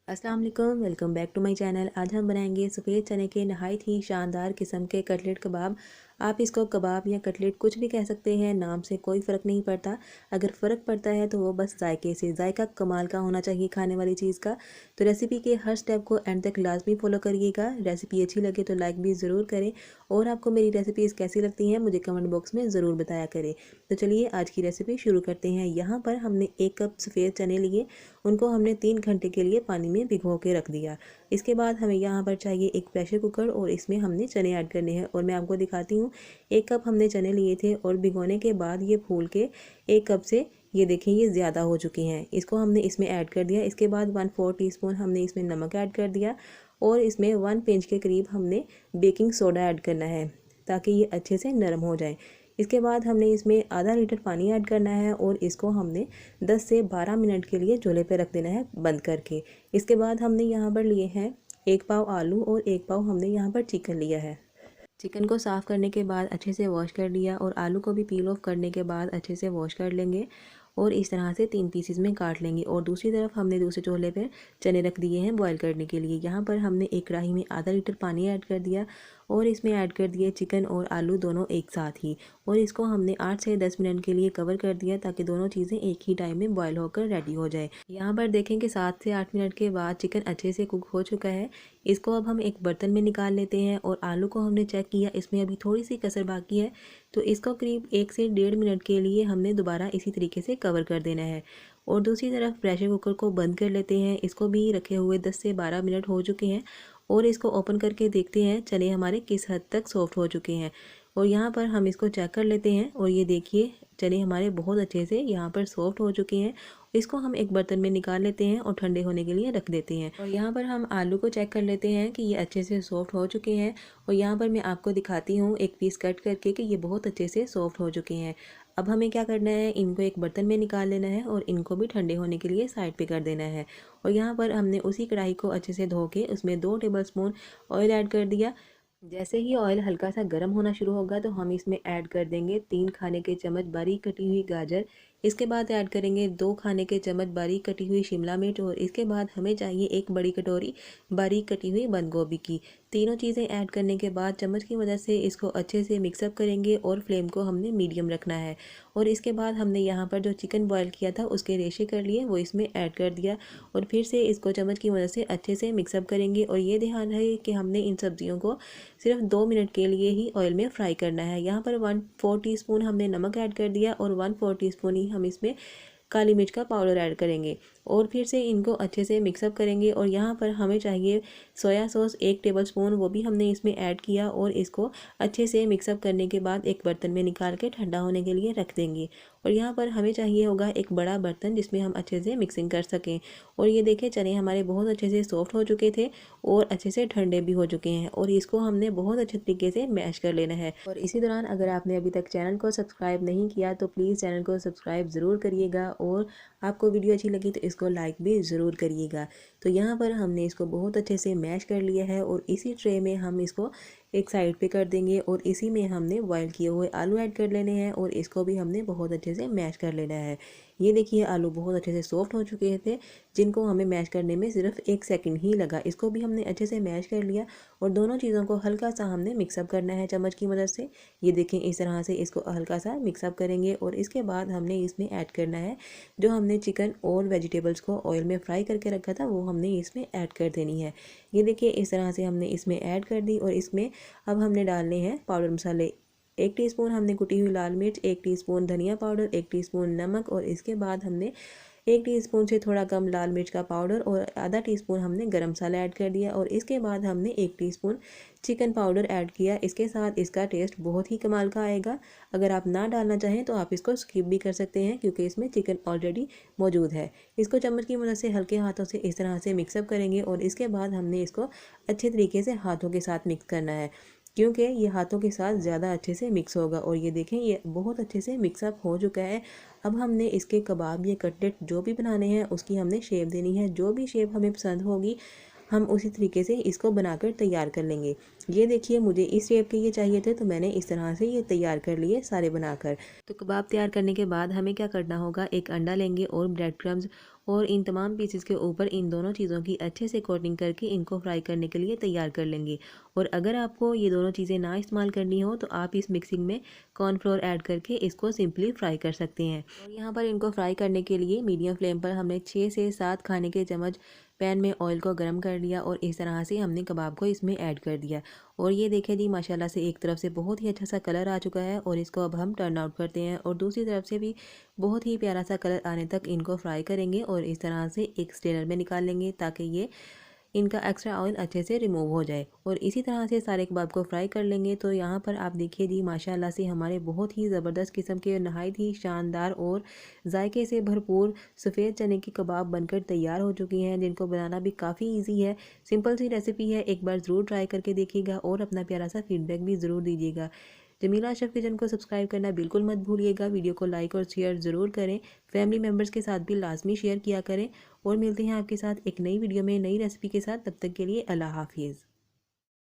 अस्सलाम वालेकुम, welcome back to my channel. आज हम बनाएंगे सफ़ेद चने के नहायत ही शानदार किस्म के कटलेट कबाब। आप इसको कबाब या कटलेट कुछ भी कह सकते हैं, नाम से कोई फ़र्क नहीं पड़ता। अगर फ़र्क पड़ता है तो वो बस जायके से, जायका कमाल का होना चाहिए खाने वाली चीज़ का। तो रेसिपी के हर स्टेप को एंड तक लाजमी फॉलो करिएगा। रेसिपी अच्छी लगे तो लाइक भी ज़रूर करें और आपको मेरी रेसिपीज़ कैसी लगती हैं मुझे कमेंट बॉक्स में ज़रूर बताया करें। तो चलिए आज की रेसिपी शुरू करते हैं। यहाँ पर हमने 1 कप सफ़ेद चने लिए, उनको हमने 3 घंटे के लिए पानी में भिगो के रख दिया। इसके बाद हमें यहाँ पर चाहिए एक प्रेशर कुकर और इसमें हमने चने ऐड करने हैं। और मैं आपको दिखाती हूँ, 1 कप हमने चने लिए थे और भिगोने के बाद ये फूल के 1 कप से ये देखें ये ज़्यादा हो चुके हैं। इसको हमने इसमें ऐड कर दिया। इसके बाद 1/4 टीस्पून हमने इसमें नमक ऐड कर दिया और इसमें 1 पिंच के करीब हमने बेकिंग सोडा ऐड करना है ताकि ये अच्छे से नरम हो जाए। इसके बाद हमने इसमें आधा लीटर पानी ऐड करना है और इसको हमने 10 से 12 मिनट के लिए चूल्हे पे रख देना है बंद करके। इसके बाद हमने यहाँ पर लिए हैं 1 पाव आलू और 1 पाव हमने यहाँ पर चिकन लिया है। चिकन को साफ़ करने के बाद अच्छे से वॉश कर लिया और आलू को भी पील ऑफ करने के बाद अच्छे से वॉश कर लेंगे और इस तरह से 3 पीसेस में काट लेंगे। और दूसरी तरफ हमने दूसरे चूल्हे पर चने रख दिए हैं बॉईल करने के लिए। यहाँ पर हमने एक कढ़ाई में आधा लीटर पानी ऐड कर दिया और इसमें ऐड कर दिए चिकन और आलू दोनों एक साथ ही। और इसको हमने 8 से 10 मिनट के लिए कवर कर दिया ताकि दोनों चीज़ें एक ही टाइम में बॉईल होकर रेडी हो जाए। यहाँ पर देखें कि 7 से 8 मिनट के बाद चिकन अच्छे से कुक हो चुका है। इसको अब हम एक बर्तन में निकाल लेते हैं और आलू को हमने चेक किया, इसमें अभी थोड़ी सी कसर बाकी है, तो इसको करीब 1 से 1.5 मिनट के लिए हमने दोबारा इसी तरीके से कवर कर देना है। और दूसरी तरफ प्रेशर कुकर को बंद कर लेते हैं। इसको भी रखे हुए 10 से 12 मिनट हो चुके हैं और इसको ओपन करके देखते हैं चने हमारे किस हद तक सॉफ्ट हो चुके हैं। और यहाँ पर हम इसको चेक कर लेते हैं और ये देखिए चने हमारे बहुत अच्छे से यहाँ पर सॉफ्ट हो चुके हैं। इसको हम एक बर्तन में निकाल लेते हैं और ठंडे होने के लिए रख देते हैं। और यहाँ पर हम आलू को चेक कर लेते हैं कि ये अच्छे से सॉफ्ट हो चुके हैं। और यहाँ पर मैं आपको दिखाती हूँ एक पीस कट करके कि ये बहुत अच्छे से सॉफ्ट हो चुके हैं। अब हमें क्या करना है, इनको एक बर्तन में निकाल लेना है और इनको भी ठंडे होने के लिए साइड पे कर देना है। और यहाँ पर हमने उसी कढ़ाई को अच्छे से धो के उसमें 2 टेबलस्पून ऑयल ऐड कर दिया। जैसे ही ऑयल हल्का सा गर्म होना शुरू होगा तो हम इसमें ऐड कर देंगे 3 खाने के चम्मच बारीक कटी हुई गाजर। इसके बाद ऐड करेंगे 2 खाने के चम्मच बारीक कटी हुई शिमला मिर्च और इसके बाद हमें चाहिए 1 बड़ी कटोरी बारीक कटी हुई बंद गोभी की। तीनों चीज़ें ऐड करने के बाद चम्मच की मदद से इसको अच्छे से मिक्सअप करेंगे और फ्लेम को हमने मीडियम रखना है। और इसके बाद हमने यहाँ पर जो चिकन बॉयल किया था उसके रेशे कर लिए, वो इसमें ऐड कर दिया और फिर से इसको चम्मच की मदद से अच्छे से मिक्सअप करेंगे। और ये ध्यान है कि हमने इन सब्जियों को सिर्फ 2 मिनट के लिए ही ऑयल में फ्राई करना है। यहाँ पर 1/4 टीस्पून हमने नमक ऐड कर दिया और 1/4 टीस्पून ही हम इसमें काली मिर्च का पाउडर ऐड करेंगे और फिर से इनको अच्छे से मिक्सअप करेंगे। और यहाँ पर हमें चाहिए सोया सॉस 1 टेबलस्पून, वो भी हमने इसमें ऐड किया और इसको अच्छे से मिक्सअप करने के बाद एक बर्तन में निकाल के ठंडा होने के लिए रख देंगे। और यहाँ पर हमें चाहिए होगा एक बड़ा बर्तन जिसमें हम अच्छे से मिक्सिंग कर सकें। और ये देखें चने हमारे बहुत अच्छे से सॉफ्ट हो चुके थे और अच्छे से ठंडे भी हो चुके हैं और इसको हमने बहुत अच्छे तरीके से मैश कर लेना है। और इसी दौरान अगर आपने अभी तक चैनल को सब्सक्राइब नहीं किया तो प्लीज़ चैनल को सब्सक्राइब ज़रूर करिएगा और आपको वीडियो अच्छी लगी तो इसको लाइक भी ज़रूर करिएगा। तो यहाँ पर हमने इसको बहुत अच्छे से मैश कर लिया है और इसी ट्रे में हम इसको एक साइड पे कर देंगे और इसी में हमने बॉयल किए हुए आलू ऐड कर लेने हैं और इसको भी हमने बहुत अच्छे से मैश कर लेना है। ये देखिए आलू बहुत अच्छे से सॉफ्ट हो चुके थे, जिनको हमें मैश करने में सिर्फ 1 सेकंड ही लगा। इसको भी हमने अच्छे से मैश कर लिया और दोनों चीज़ों को हल्का सा हमने मिक्सअप करना है चम्मच की मदद से। ये देखें इस तरह से इसको हल्का सा मिक्सअप करेंगे और इसके बाद हमने इसमें ऐड करना है जो हमने चिकन और वेजिटेबल्स को ऑयल में फ्राई करके रखा था, वो हमने इसमें ऐड कर देनी है। ये देखिए इस तरह से हमने इसमें ऐड कर दी और इसमें अब हमने डालने हैं पाउडर मसाले। 1 टीस्पून हमने कुटी हुई लाल मिर्च, 1 टीस्पून धनिया पाउडर, 1 टीस्पून नमक और इसके बाद हमने 1 टीस्पून से थोड़ा कम लाल मिर्च का पाउडर और आधा टीस्पून हमने गरम मसाला ऐड कर दिया और इसके बाद हमने 1 टीस्पून चिकन पाउडर ऐड किया। इसके साथ इसका टेस्ट बहुत ही कमाल का आएगा। अगर आप ना डालना चाहें तो आप इसको स्किप भी कर सकते हैं क्योंकि इसमें चिकन ऑलरेडी मौजूद है। इसको चम्मच की मदद से हल्के हाथों से इस तरह से मिक्सअप करेंगे और इसके बाद हमने इसको अच्छे तरीके से हाथों के साथ मिक्स करना है क्योंकि ये हाथों के साथ ज़्यादा अच्छे से मिक्स होगा। और ये देखें ये बहुत अच्छे से मिक्सअप हो चुका है। अब हमने इसके कबाब या कटलेट जो भी बनाने हैं उसकी हमने शेप देनी है। जो भी शेप हमें पसंद होगी हम उसी तरीके से इसको बनाकर तैयार कर लेंगे। ये देखिए मुझे इस शेप के ये चाहिए थे तो मैंने इस तरह से ये तैयार कर लिए सारे बनाकर। तो कबाब तैयार करने के बाद हमें क्या करना होगा, एक अंडा लेंगे और ब्रेड क्रम्स और इन तमाम पीसेस के ऊपर इन दोनों चीज़ों की अच्छे से कोटिंग करके इनको फ्राई करने के लिए तैयार कर लेंगे। और अगर आपको ये दोनों चीज़ें ना इस्तेमाल करनी हो तो आप इस मिक्सिंग में कॉर्नफ्लोर ऐड करके इसको सिंपली फ्राई कर सकते हैं। और यहाँ पर इनको फ्राई करने के लिए मीडियम फ्लेम पर हमने 6 से 7 खाने के चम्मच पैन में ऑयल को गर्म कर लिया और इस तरह से हमने कबाब को इसमें ऐड कर दिया। और ये देखें जी, माशाल्लाह से एक तरफ से बहुत ही अच्छा सा कलर आ चुका है और इसको अब हम टर्न आउट करते हैं और दूसरी तरफ से भी बहुत ही प्यारा सा कलर आने तक इनको फ्राई करेंगे और इस तरह से एक स्ट्रेनर में निकाल लेंगे ताकि ये इनका एक्स्ट्रा ऑयल अच्छे से रिमूव हो जाए। और इसी तरह से सारे कबाब को फ्राई कर लेंगे। तो यहाँ पर आप देखिए जी, माशाल्लाह से हमारे बहुत ही ज़बरदस्त किस्म के नहायत ही शानदार और जायके से भरपूर सफ़ेद चने की कबाब बनकर तैयार हो चुकी हैं, जिनको बनाना भी काफ़ी ईजी है। सिंपल सी रेसिपी है, एक बार ज़रूर ट्राई करके देखिएगा और अपना प्यारा सा फीडबैक भी ज़रूर दीजिएगा। जमीला शेफ़ किचन को सब्सक्राइब करना बिल्कुल मत भूलिएगा। वीडियो को लाइक और शेयर ज़रूर करें। फैमिली मेम्बर्स के साथ भी लाजमी शेयर किया करें। और मिलते हैं आपके साथ एक नई वीडियो में नई रेसिपी के साथ। तब तक के लिए अल्लाह हाफिज़।